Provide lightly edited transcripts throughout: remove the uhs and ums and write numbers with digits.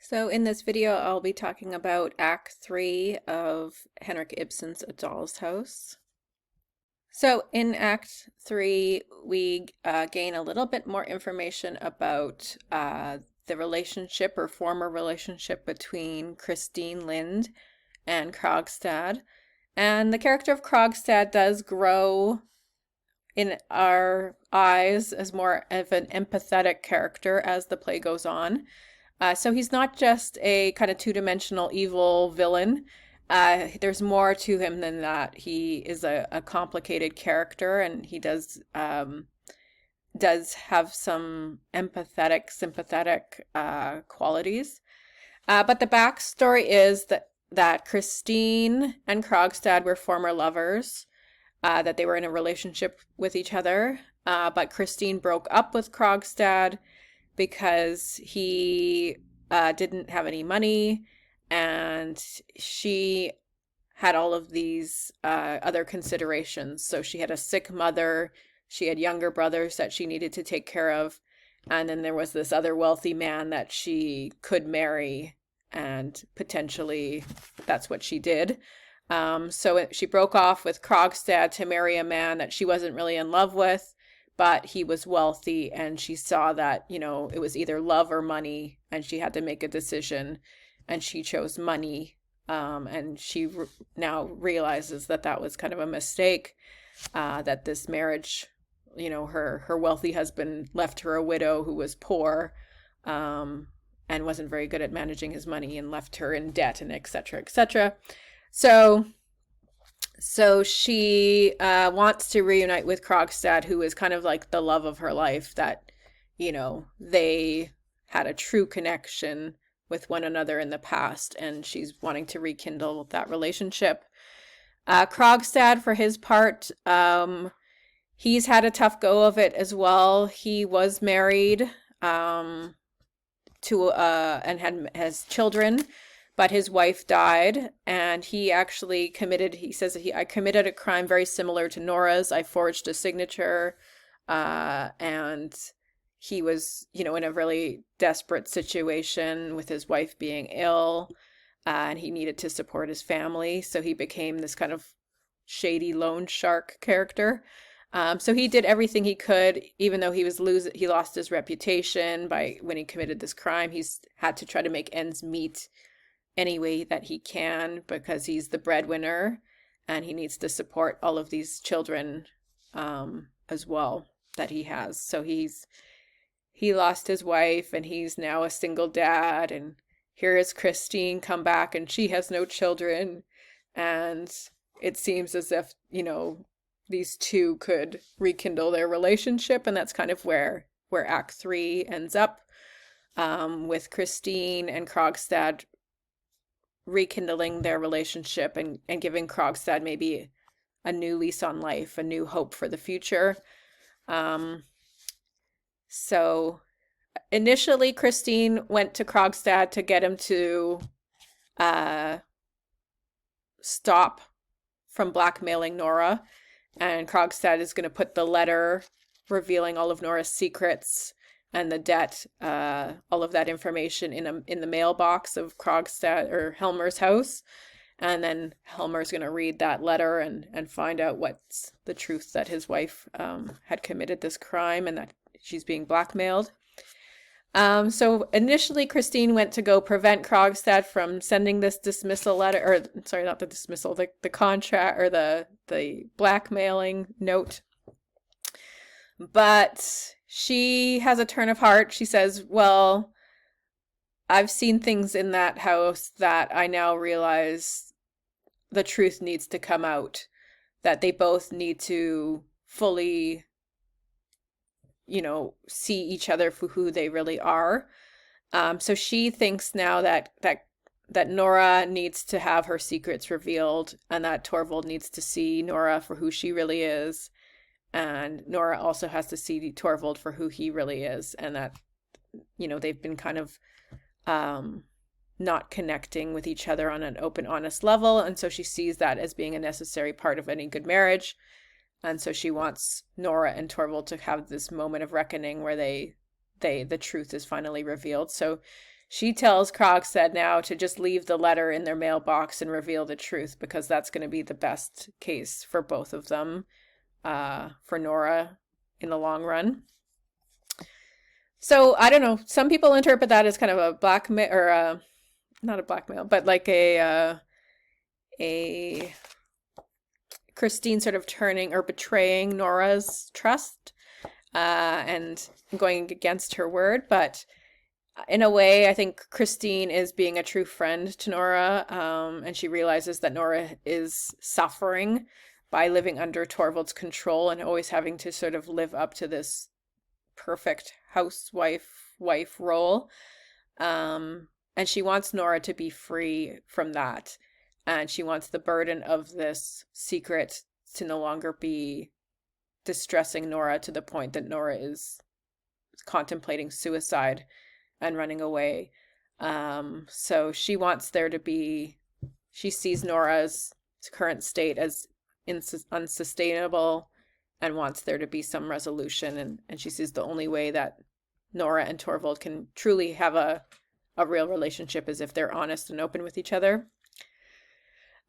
So in this video, I'll be talking about Act 3 of Henrik Ibsen's A Doll's House. So in Act 3, we gain a little bit more information about the relationship or former relationship between Christine Lind and Krogstad. And the character of Krogstad does grow in our eyes as more of an empathetic character as the play goes on. So he's not just a kind of two-dimensional evil villain. There's more to him than that. He is a complicated character, and he does have some empathetic, sympathetic qualities. But the backstory is that Christine and Krogstad were former lovers, that they were in a relationship with each other. But Christine broke up with Krogstad because he didn't have any money, and she had all of these other considerations. So she had a sick mother, she had younger brothers that she needed to take care of, and then there was this other wealthy man that she could marry, and potentially that's what she did. She broke off with Krogstad to marry a man that she wasn't really in love with, but he was wealthy, and she saw that, it was either love or money, and she had to make a decision, and she chose money. And she now realizes that that was kind of a mistake, that this marriage, her wealthy husband left her a widow who was poor, and wasn't very good at managing his money, and left her in debt, and et cetera, et cetera. So she wants to reunite with Krogstad, who is kind of like the love of her life, that, they had a true connection with one another in the past, and she's wanting to rekindle that relationship. Krogstad, for his part, he's had a tough go of it as well. He was married to and has children, but his wife died, and he actually he says that I committed a crime very similar to Nora's. I forged a signature, and he was, in a really desperate situation with his wife being ill, and he needed to support his family, so he became this kind of shady loan shark character. So he did everything he could, even though he lost his reputation when he committed this crime. He's had to try to make ends meet any way that he can, because he's the breadwinner, and he needs to support all of these children as well that he has. So he lost his wife, and he's now a single dad, and here is Christine come back, and she has no children, and it seems as if, these two could rekindle their relationship, and that's kind of where Act 3 ends up, with Christine and Krogstad rekindling their relationship, and giving Krogstad maybe a new lease on life, a new hope for the future. So initially, Christine went to Krogstad to get him to stop from blackmailing Nora, and Krogstad is going to put the letter revealing all of Nora's secrets and the debt, all of that information in the mailbox of Krogstad or Helmer's house. And then Helmer's going to read that letter and find out what's the truth, that his wife had committed this crime and that she's being blackmailed. So initially, Christine went to go prevent Krogstad from sending this dismissal letter, or sorry, not the dismissal, the contract, or the blackmailing note. But she has a turn of heart. She says, well, I've seen things in that house that I now realize the truth needs to come out, that they both need to fully, see each other for who they really are. So she thinks now that Nora needs to have her secrets revealed, and that Torvald needs to see Nora for who she really is. And Nora also has to see Torvald for who he really is, and that, they've been kind of not connecting with each other on an open, honest level. And so she sees that as being a necessary part of any good marriage. And so she wants Nora and Torvald to have this moment of reckoning where the truth is finally revealed. So she tells Krogstad now to just leave the letter in their mailbox and reveal the truth, because that's going to be the best case for both of them, for Nora in the long run. So I don't know. Some people interpret that as kind of a blackmail, or not a blackmail, but like a Christine sort of turning or betraying Nora's trust, and going against her word. But in a way, I think Christine is being a true friend to Nora, and she realizes that Nora is suffering by living under Torvald's control and always having to sort of live up to this perfect wife role. And she wants Nora to be free from that. And she wants the burden of this secret to no longer be distressing Nora to the point that Nora is contemplating suicide and running away. So she wants there to be, she sees Nora's current state as unsustainable and wants there to be some resolution. And she sees the only way that Nora and Torvald can truly have a real relationship is if they're honest and open with each other.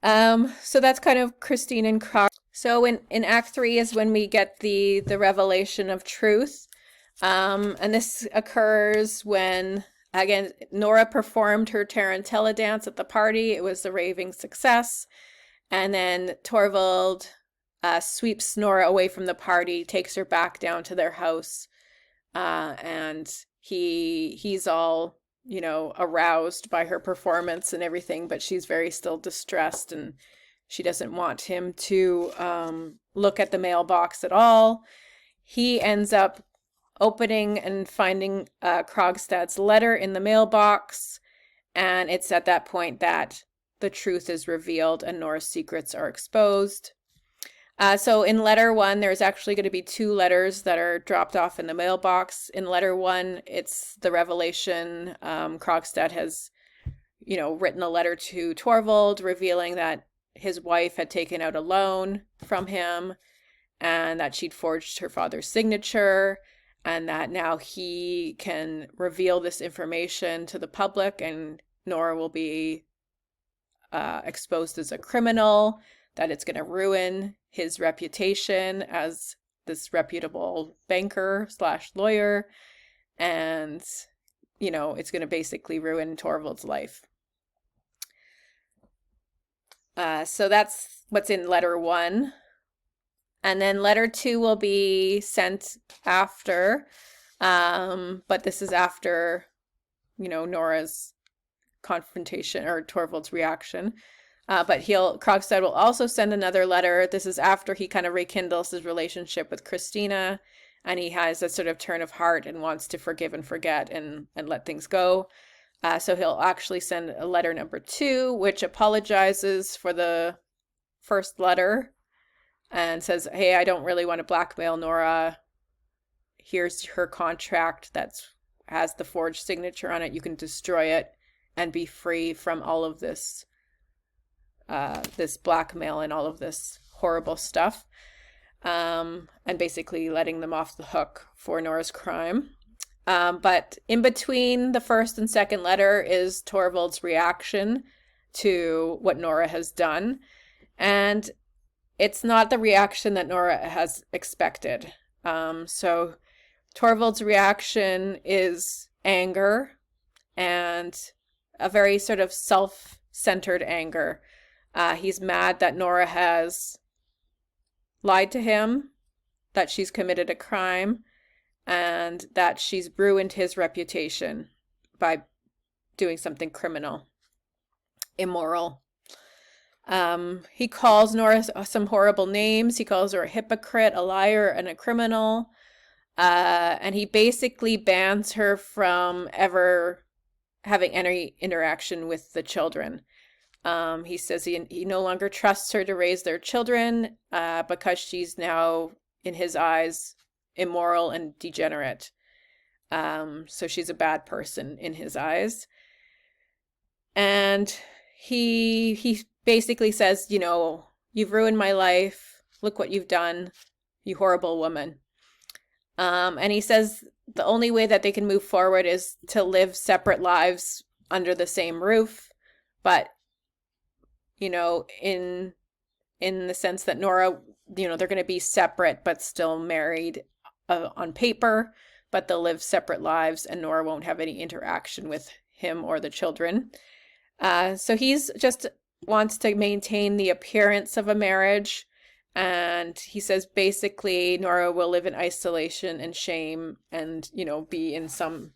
So that's kind of Christine and Krog. So in Act 3 is when we get the revelation of truth. And this occurs when, again, Nora performed her Tarantella dance at the party. It was a raving success. And then Torvald sweeps Nora away from the party, takes her back down to their house. And he's all, aroused by her performance and everything, but she's very still distressed, and she doesn't want him to look at the mailbox at all. He ends up opening and finding Krogstad's letter in the mailbox, and it's at that point that the truth is revealed and Nora's secrets are exposed. So in letter 1, there's actually going to be 2 letters that are dropped off in the mailbox. In letter 1, it's the revelation. Krogstad has, written a letter to Torvald revealing that his wife had taken out a loan from him and that she'd forged her father's signature, and that now he can reveal this information to the public and Nora will be exposed as a criminal, that it's going to ruin his reputation as this reputable banker / lawyer, and, it's going to basically ruin Torvald's life. So that's what's in letter 1. And then letter 2 will be sent after, but this is after, Nora's confrontation or Torvald's reaction. But Krogstad will also send another letter. This is after he kind of rekindles his relationship with Christina, and he has a sort of turn of heart and wants to forgive and forget and let things go. So he'll actually send a letter number 2, which apologizes for the first letter and says, hey, I don't really want to blackmail Nora. Here's her contract that has the forged signature on it. You can destroy it and be free from all of this blackmail and all of this horrible stuff, and basically letting them off the hook for Nora's crime. But in between the first and second letter is Torvald's reaction to what Nora has done, and it's not the reaction that Nora has expected. So Torvald's reaction is anger, and a very sort of self-centered anger. He's mad that Nora has lied to him, that she's committed a crime, and that she's ruined his reputation by doing something criminal, immoral. He calls Nora some horrible names. He calls her a hypocrite, a liar, and a criminal. And he basically bans her from ever having any interaction with the children. He says he no longer trusts her to raise their children because she's now, in his eyes, immoral and degenerate. So she's a bad person in his eyes. And he basically says, you've ruined my life. Look what you've done, you horrible woman. And he says the only way that they can move forward is to live separate lives under the same roof. But, in the sense that Nora, they're going to be separate but still married on paper, but they'll live separate lives, and Nora won't have any interaction with him or the children. So he's just wants to maintain the appearance of a marriage. And he says basically Nora will live in isolation and shame and, be in some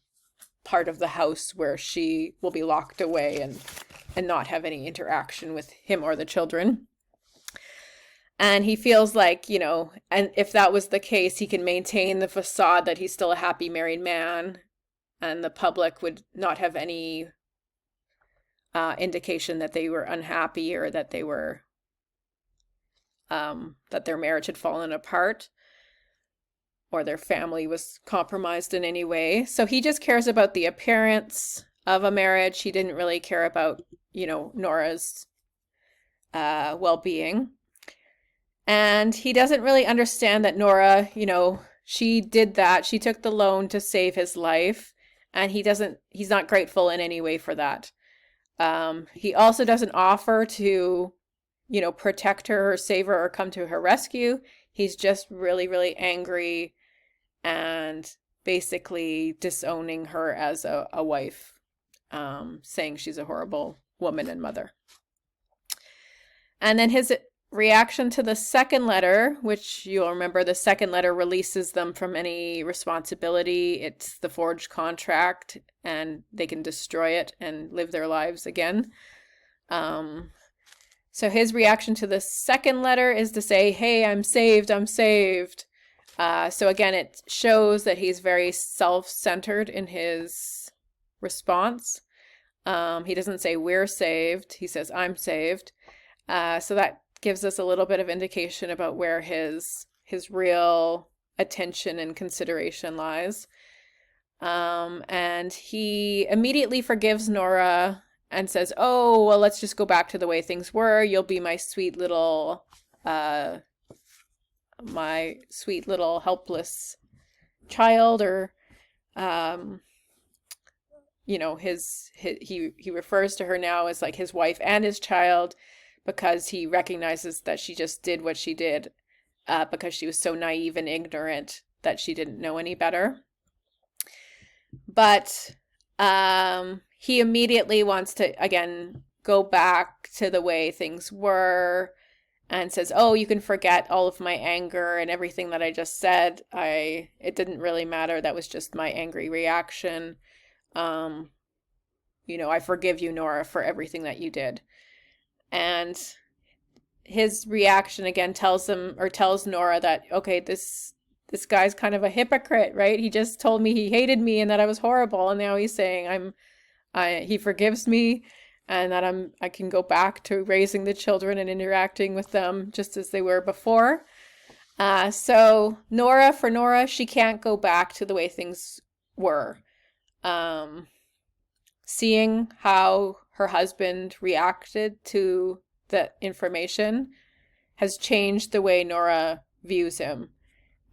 part of the house where she will be locked away and not have any interaction with him or the children. And he feels like, and if that was the case, he can maintain the facade that he's still a happy married man, and the public would not have any indication that they were unhappy or that they were, that their marriage had fallen apart or their family was compromised in any way. So he just cares about the appearance of a marriage. He didn't really care about, Nora's well-being. And he doesn't really understand that Nora, she did that. She took the loan to save his life, and he's not grateful in any way for that. He also doesn't offer to, protect her or save her or come to her rescue. He's just really, really angry and basically disowning her as a wife, saying she's a horrible woman and mother. And then his reaction to the second letter, which you'll remember, the second letter releases them from any responsibility. It's the forged contract, and they can destroy it and live their lives again. So his reaction to the second letter is to say, hey, I'm saved, I'm saved. So again, it shows that he's very self-centered in his response. He doesn't say we're saved, he says I'm saved. So that gives us a little bit of indication about where his real attention and consideration lies. And he immediately forgives Nora and says, oh, well, let's just go back to the way things were. You'll be my sweet little helpless child, or he refers to her now as like his wife and his child, because he recognizes that she just did what she did because she was so naive and ignorant that she didn't know any better. But he immediately wants to, again, go back to the way things were and says, oh, you can forget all of my anger and everything that I just said. It didn't really matter. That was just my angry reaction. I forgive you, Nora, for everything that you did. And his reaction again tells Nora that, okay, this guy's kind of a hypocrite, right? He just told me he hated me and that I was horrible, and now he's saying he forgives me and that I can go back to raising the children and interacting with them just as they were before. So for Nora, she can't go back to the way things were. Seeing how her husband reacted to the information has changed the way Nora views him.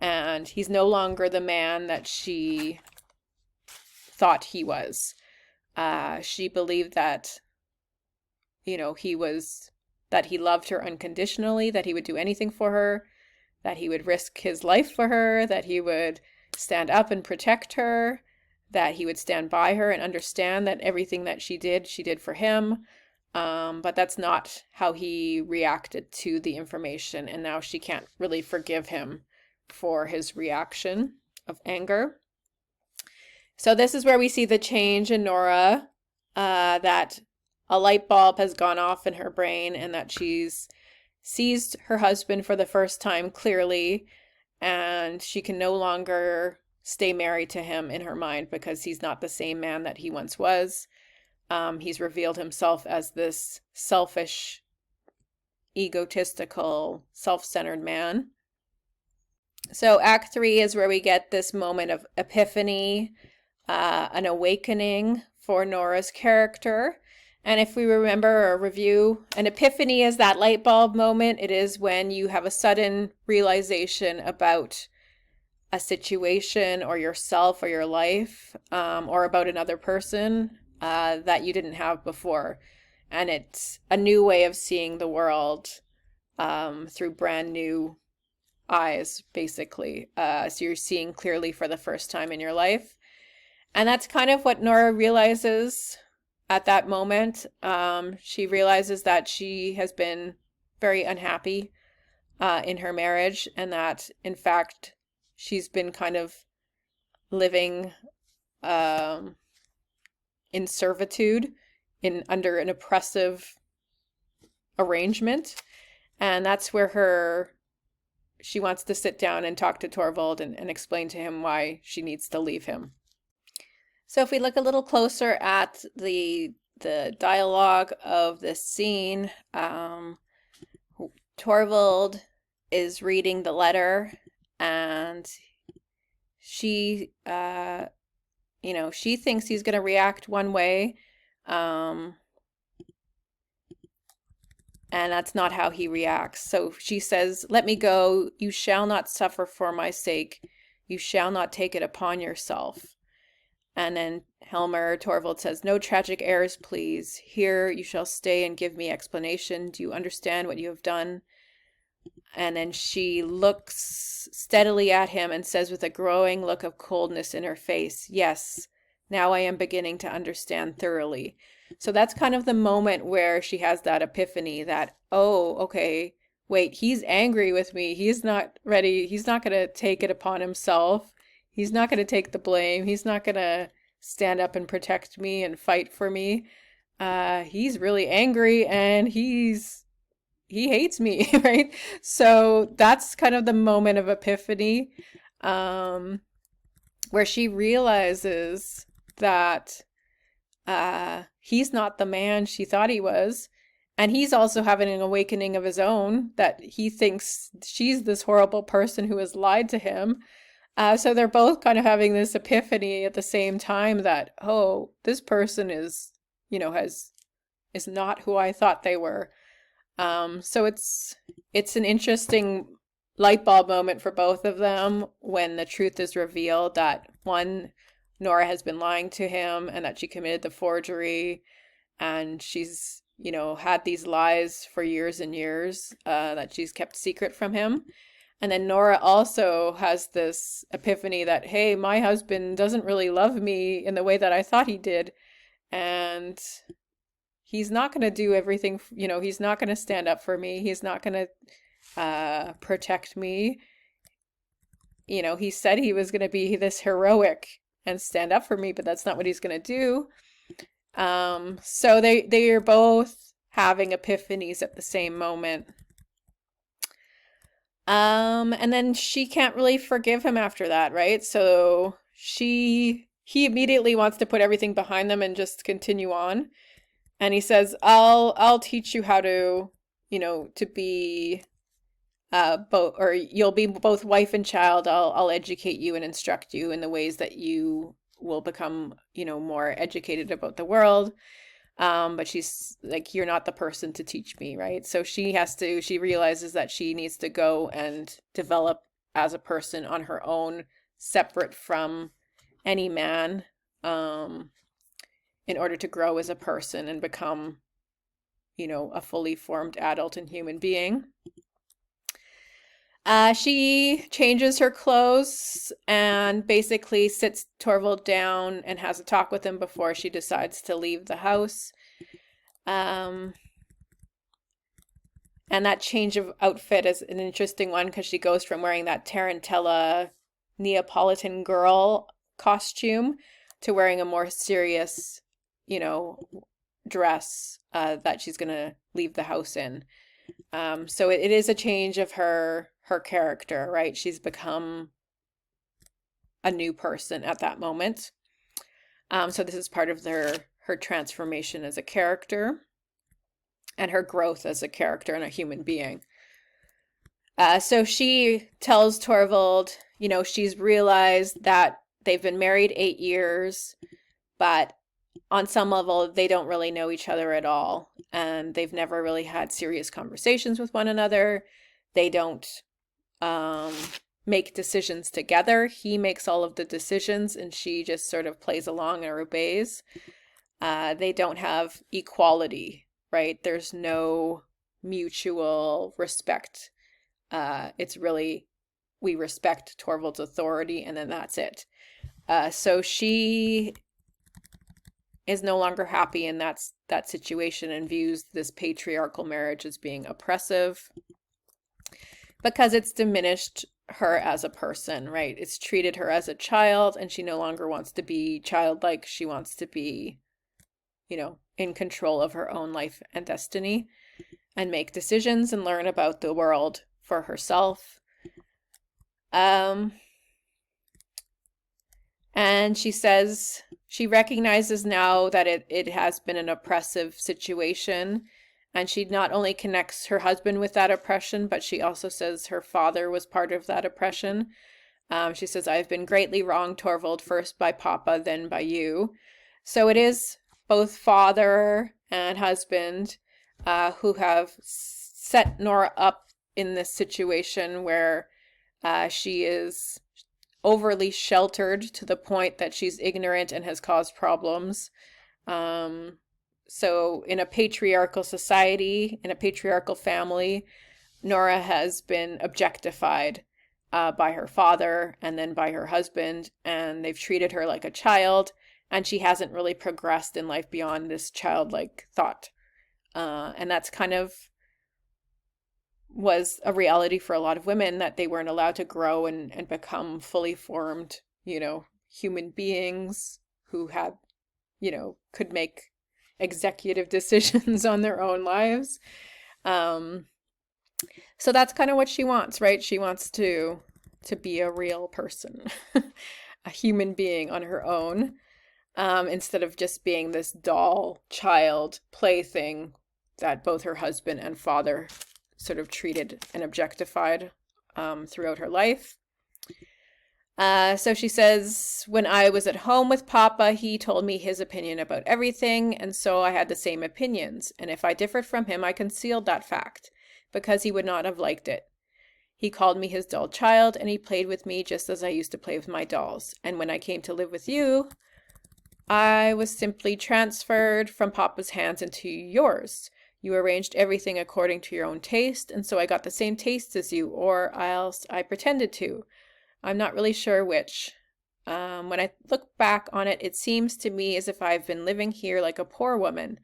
And he's no longer the man that she thought he was. She believed that, that he loved her unconditionally, that he would do anything for her, that he would risk his life for her, that he would stand up and protect her, that he would stand by her and understand that everything that she did for him. But that's not how he reacted to the information. And now she can't really forgive him for his reaction of anger. So this is where we see the change in Nora, that a light bulb has gone off in her brain and that she's sees her husband for the first time clearly, and she can no longer stay married to him in her mind because he's not the same man that he once was. He's revealed himself as this selfish, egotistical, self-centered man. So Act 3 is where we get this moment of epiphany, an awakening for Nora's character. And if we remember or review, an epiphany is that light bulb moment. It is when you have a sudden realization about a situation or yourself or your life, or about another person that you didn't have before. And it's a new way of seeing the world through brand new eyes, basically. So you're seeing clearly for the first time in your life. And that's kind of what Nora realizes at that moment. She realizes that she has been very unhappy in her marriage, and that, in fact, she's been kind of living in servitude, in under an oppressive arrangement. And that's where she wants to sit down and talk to Torvald and explain to him why she needs to leave him. So if we look a little closer at the dialogue of this scene, Torvald is reading the letter, and she she thinks he's going to react one way, and that's not how he reacts. So she says, "Let me go. You shall not suffer for my sake. You shall not take it upon yourself." And then Helmer, Torvald says, "No tragic airs, please. Here you shall stay and give me explanation. Do you understand what you have done?" And then she looks steadily at him and says with a growing look of coldness in her face, "Yes, now I am beginning to understand thoroughly." So that's kind of the moment where she has that epiphany that, oh, okay, wait, he's angry with me. He's not ready. He's not going to take it upon himself. He's not going to take the blame. He's not going to stand up and protect me and fight for me. He's really angry, and he hates me, right? So that's kind of the moment of epiphany, where she realizes that he's not the man she thought he was. And he's also having an awakening of his own, that he thinks she's this horrible person who has lied to him. So they're both kind of having this epiphany at the same time that, oh, this person is not who I thought they were. So it's an interesting light bulb moment for both of them when the truth is revealed that, one, Nora has been lying to him and that she committed the forgery, and she's, had these lies for years and years that she's kept secret from him. And then Nora also has this epiphany that, hey, my husband doesn't really love me in the way that I thought he did. And he's not going to do everything, he's not going to stand up for me. He's not going to protect me. He said he was going to be this heroic and stand up for me, but that's not what he's going to do. So they are both having epiphanies at the same moment. And then she can't really forgive him after that, right? So he immediately wants to put everything behind them and just continue on. And he says, I'll teach you how to, to be both, or you'll be both wife and child. I'll educate you and instruct you in the ways that you will become, more educated about the world. But she's like, you're not the person to teach me, right? So she realizes that she needs to go and develop as a person on her own, separate from any man, in order to grow as a person and become, a fully formed adult and human being. She changes her clothes and basically sits Torvald down and has a talk with him before she decides to leave the house. And that change of outfit is an interesting one because she goes from wearing that Tarantella Neapolitan girl costume to wearing a more serious, dress that she's going to leave the house in. So it is a change of her character, right? She's become a new person at that moment. So this is part of her transformation as a character and her growth as a character and a human being. So she tells Torvald, she's realized that they've been married 8 years, but on some level, they don't really know each other at all. And they've never really had serious conversations with one another. They don't make decisions together. He makes all of the decisions and she just sort of plays along or obeys. They don't have equality, right? There's no mutual respect. It's really, we respect Torvald's authority and then that's it. So she is no longer happy in that situation and views this patriarchal marriage as being oppressive because it's diminished her as a person, right? It's treated her as a child and she no longer wants to be childlike. She wants to be, in control of her own life and destiny and make decisions and learn about the world for herself. And she says she recognizes now that it has been an oppressive situation. And she not only connects her husband with that oppression, but she also says her father was part of that oppression. She says, I've been greatly wronged, Torvald, first by Papa, then by you. So it is both father and husband who have set Nora up in this situation where she is overly sheltered to the point that she's ignorant and has caused problems. So in a patriarchal society, in a patriarchal family, Nora has been objectified by her father and then by her husband, and they've treated her like a child, and she hasn't really progressed in life beyond this childlike thought. And that's kind of was a reality for a lot of women, that they weren't allowed to grow and become fully formed, human beings who had, could make executive decisions on their own lives. So that's kind of what she wants, right? She wants to be a real person, a human being on her own, instead of just being this doll, child, plaything that both her husband and father sort of treated and objectified throughout her life. So she says, when I was at home with Papa, he told me his opinion about everything, and so I had the same opinions. And if I differed from him, I concealed that fact, because he would not have liked it. He called me his doll child, and he played with me just as I used to play with my dolls. And when I came to live with you, I was simply transferred from Papa's hands into yours. You arranged everything according to your own taste, and so I got the same taste as you, or else I pretended to. I'm not really sure which. When I look back on it, it seems to me as if I've been living here like a poor woman,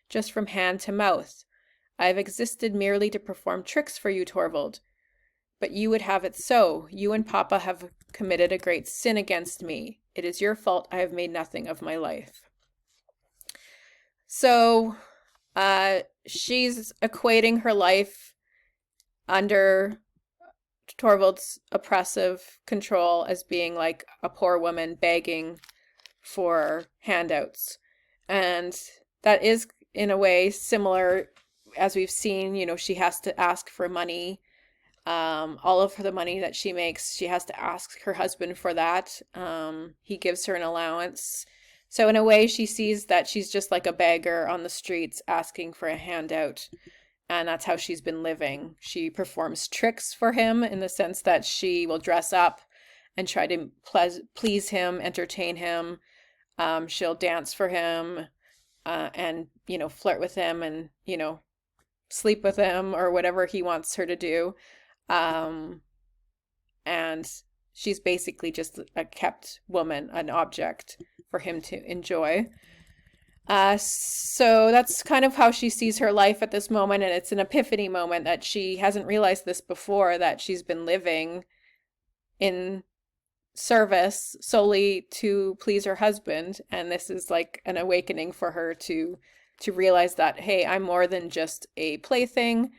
just from hand to mouth. I've existed merely to perform tricks for you, Torvald. But you would have it so. You and Papa have committed a great sin against me. It is your fault I have made nothing of my life. So, she's equating her life under Torvald's oppressive control as being like a poor woman begging for handouts. And that is, in a way, similar, as we've seen, she has to ask for money. All of the money that she makes, she has to ask her husband for that. He gives her an allowance. So in a way, she sees that she's just like a beggar on the streets asking for a handout. And that's how she's been living. She performs tricks for him in the sense that she will dress up and try to please him, entertain him. She'll dance for him and, flirt with him and, sleep with him or whatever he wants her to do. And she's basically just a kept woman, an object for him to enjoy. So that's kind of how she sees her life at this moment, and it's an epiphany moment that she hasn't realized this before, that she's been living in service solely to please her husband, and this is like an awakening for her to realize that, hey, I'm more than just a plaything.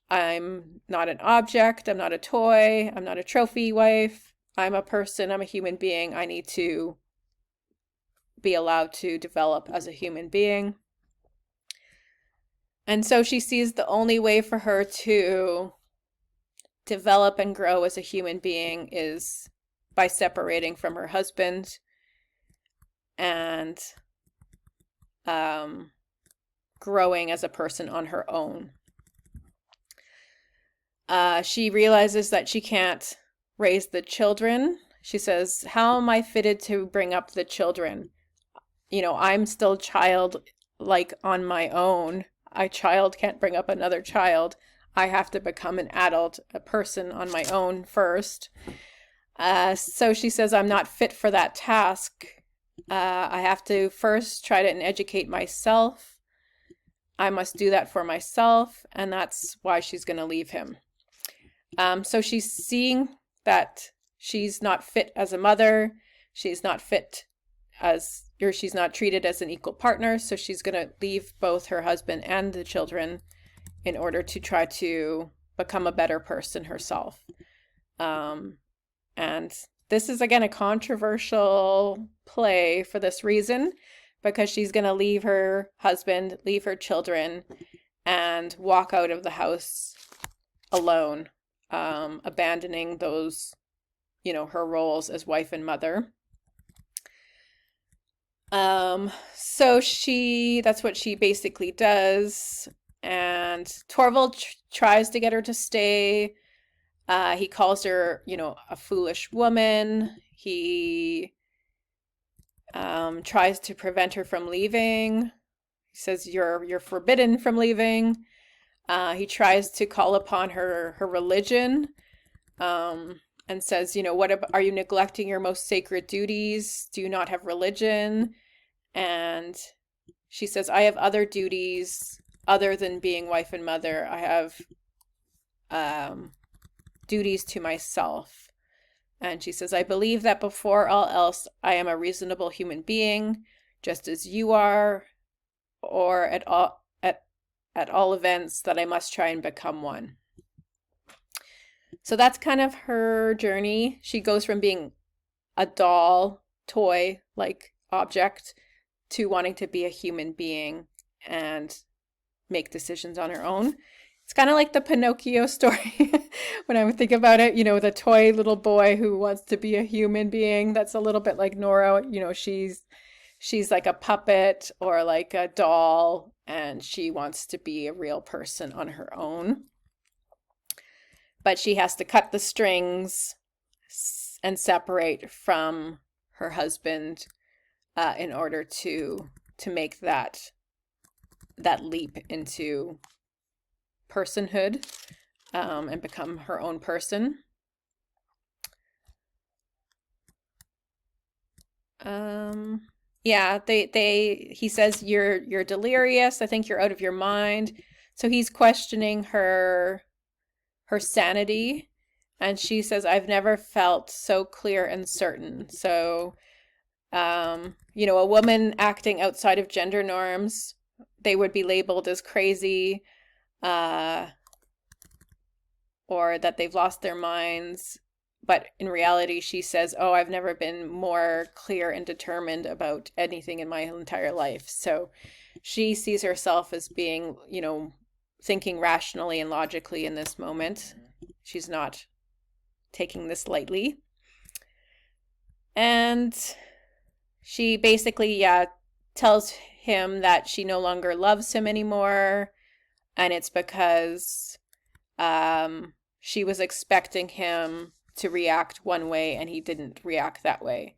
I'm not an object, I'm not a toy, I'm not a trophy wife, I'm a person, I'm a human being. I need to be allowed to develop as a human being. And so she sees the only way for her to develop and grow as a human being is by separating from her husband and growing as a person on her own. She realizes that she can't raise the children. She says, how am I fitted to bring up the children? I'm still child, like, on my own. A child can't bring up another child. I have to become an adult, a person on my own first. So she says, I'm not fit for that task. I have to first try to educate myself. I must do that for myself, and that's why she's going to leave him. So she's seeing that she's not fit as a mother. She's not fit or she's not treated as an equal partner. So she's going to leave both her husband and the children in order to try to become a better person herself. And this is, again, a controversial play for this reason, because she's going to leave her husband, leave her children, and walk out of the house alone, abandoning those, her roles as wife and mother. So that's what she basically does. And Torvald tries to get her to stay. He calls her, a foolish woman. He tries to prevent her from leaving. He says, you're forbidden from leaving. He tries to call upon her religion, and says, are you neglecting your most sacred duties? Do you not have religion? And she says, I have other duties other than being wife and mother. I have duties to myself. And she says, I believe that before all else, I am a reasonable human being, just as you are, or at all events that I must try and become one. So that's kind of her journey. She goes from being a doll, toy-like object, to wanting to be a human being and make decisions on her own. It's kind of like the Pinocchio story when I would think about it, the toy little boy who wants to be a human being. That's a little bit like Nora. She's like a puppet or like a doll, and she wants to be a real person on her own. But she has to cut the strings and separate from her husband in order to make that leap into personhood, and become her own person. He says, you're delirious. I think you're out of your mind. So he's questioning her sanity, and she says, I've never felt so clear and certain. So, a woman acting outside of gender norms, they would be labeled as crazy, or that they've lost their minds. But in reality, she says, I've never been more clear and determined about anything in my entire life. So she sees herself as being, thinking rationally and logically in this moment. She's not taking this lightly. And she basically, tells him that she no longer loves him anymore. And it's because she was expecting him to react one way and he didn't react that way.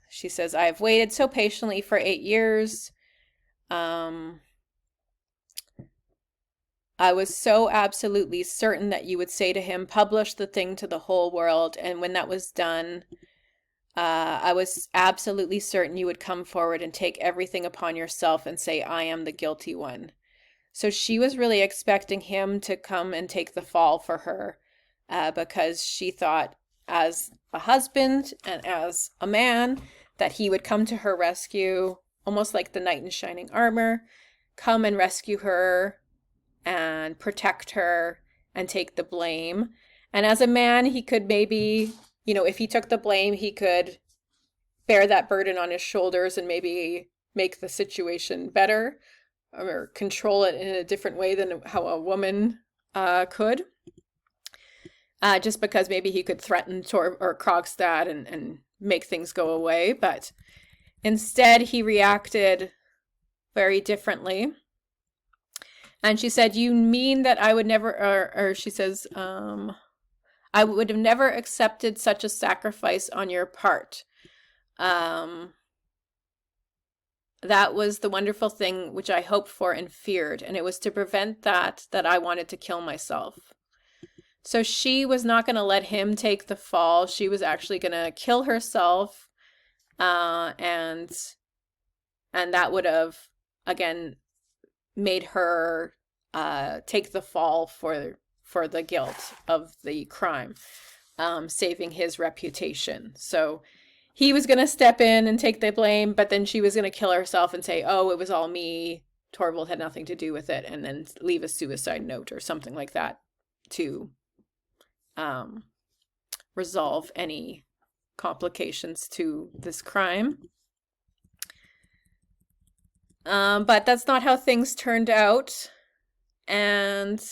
She says, I have waited so patiently for 8 years. I was so absolutely certain that you would say to him, publish the thing to the whole world. And when that was done, I was absolutely certain you would come forward and take everything upon yourself and say, I am the guilty one. So she was really expecting him to come and take the fall for her, because she thought, as a husband and as a man, that he would come to her rescue, almost like the knight in shining armor, come and rescue her and protect her and take the blame. And as a man, he could maybe, if he took the blame, he could bear that burden on his shoulders and maybe make the situation better, or control it in a different way than how a woman could. Just because maybe he could threaten or Krogstad and make things go away. But instead, he reacted very differently. And she said, you mean that I would never, or she says, I would have never accepted such a sacrifice on your part. That was the wonderful thing which I hoped for and feared, and it was to prevent that I wanted to kill myself. So she was not going to let him take the fall. She was actually going to kill herself, and that would have, again, made her take the fall for the guilt of the crime, saving his reputation. So he was going to step in and take the blame, but then she was going to kill herself and say, oh, it was all me. Torvald had nothing to do with it, and then leave a suicide note or something like that to resolve any complications to this crime. But that's not how things turned out. And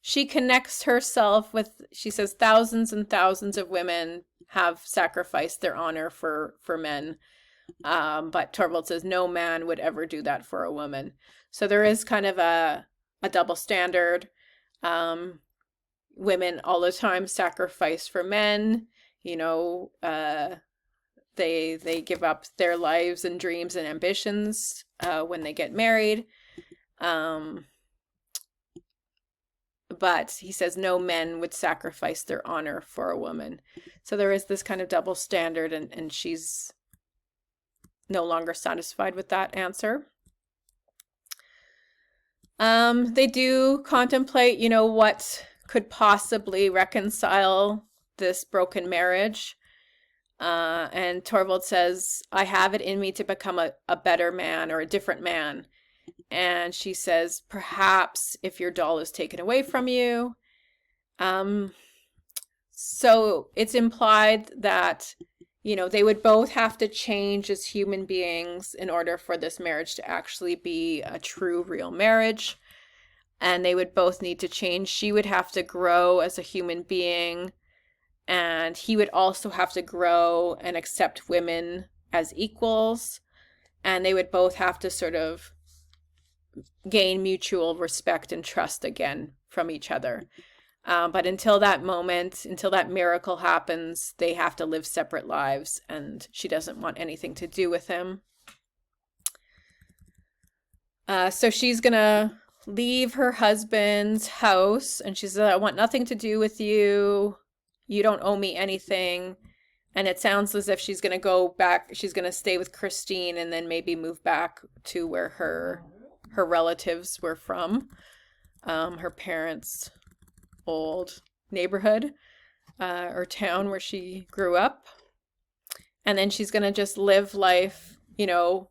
she connects herself with, she says, thousands and thousands of women have sacrificed their honor for men. But Torvald says no man would ever do that for a woman. So there is kind of a double standard. Women all the time sacrifice for men. You know, they give up their lives and dreams and ambitions when they get married. But he says no men would sacrifice their honor for a woman. So there is this kind of double standard, and she's no longer satisfied with that answer. They do contemplate, you know, what could possibly reconcile this broken marriage. And Torvald says, I have it in me to become a better man or a different man. And she says, perhaps if your doll is taken away from you. So it's implied that, you know, they would both have to change as human beings in order for this marriage to actually be a true, real marriage. And they would both need to change. She would have to grow as a human being, and he would also have to grow and accept women as equals. And they would both have to sort of gain mutual respect and trust again from each other. But until that moment, until that miracle happens, they have to live separate lives, and she doesn't want anything to do with him. So she's gonna leave her husband's house, and she says, I want nothing to do with you. You don't owe me anything. And it sounds as if she's gonna go back, she's gonna stay with Christine and then maybe move back to where her relatives were from, her parents' old neighborhood or town where she grew up. And then she's going to just live life, you know,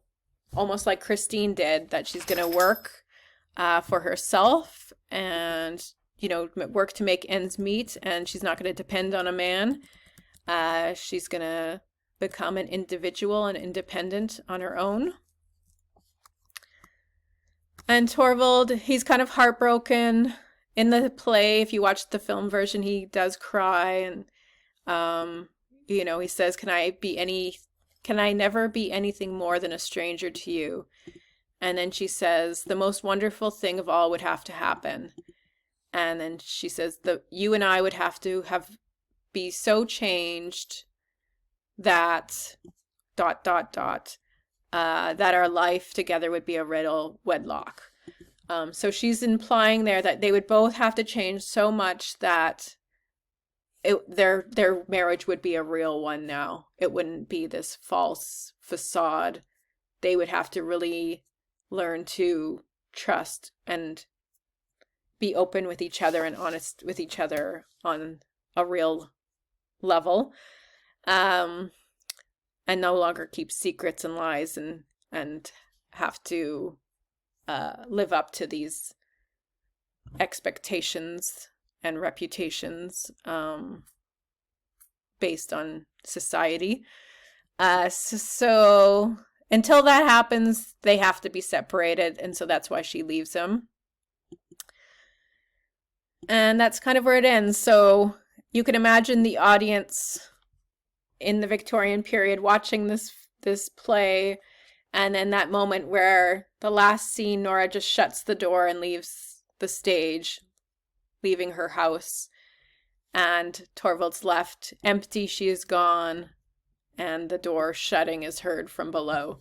almost like Christine did, that she's going to work for herself and, you know, work to make ends meet, and she's not going to depend on a man. She's going to become an individual and independent on her own. And Torvald, he's kind of heartbroken. In the play, if you watch the film version, he does cry, and you know, he says, can I never be anything more than a stranger to you? And then she says, the most wonderful thing of all would have to happen. And then she says, you and I would have to be so changed that ... that our life together would be a riddle wedlock. So she's implying there that they would both have to change so much that their marriage would be a real one now. It wouldn't be this false facade. They would have to really learn to trust and be open with each other and honest with each other on a real level. And no longer keep secrets and lies and have to live up to these expectations and reputations based on society. So until that happens, they have to be separated, and so that's why she leaves him. And that's kind of where it ends. So you can imagine the audience in the Victorian period watching this play, and then that moment where the last scene, Nora just shuts the door and leaves the stage, leaving her house, and Torvald's left empty. She is gone, and the door shutting is heard from below.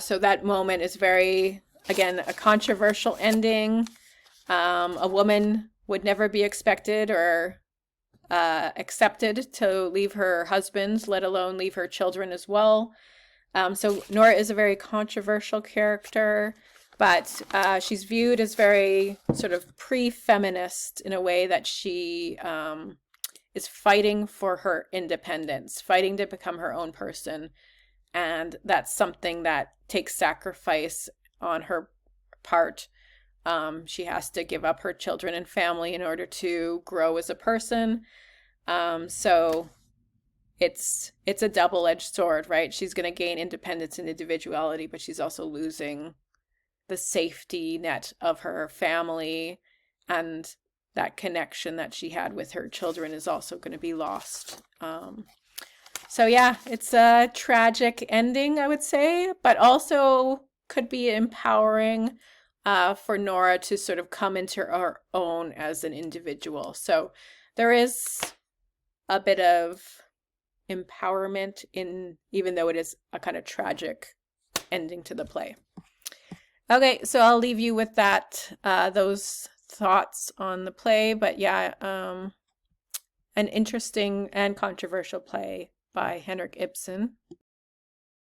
So that moment is very, again, a controversial ending. A woman would never be expected or accepted to leave her husband, let alone leave her children as well. So Nora is a very controversial character, but she's viewed as very sort of pre-feminist in a way that she is fighting for her independence, fighting to become her own person. And that's something that takes sacrifice on her part. She has to give up her children and family in order to grow as a person. So it's a double-edged sword, right? She's going to gain independence and individuality, but she's also losing the safety net of her family, and that connection that she had with her children is also going to be lost. So yeah, it's a tragic ending, I would say, but also could be empowering for Nora to sort of come into her own as an individual. So there is a bit of empowerment in, even though it is a kind of tragic ending to the play. Okay, so I'll leave you with that, those thoughts on the play. But yeah, an interesting and controversial play by Henrik Ibsen.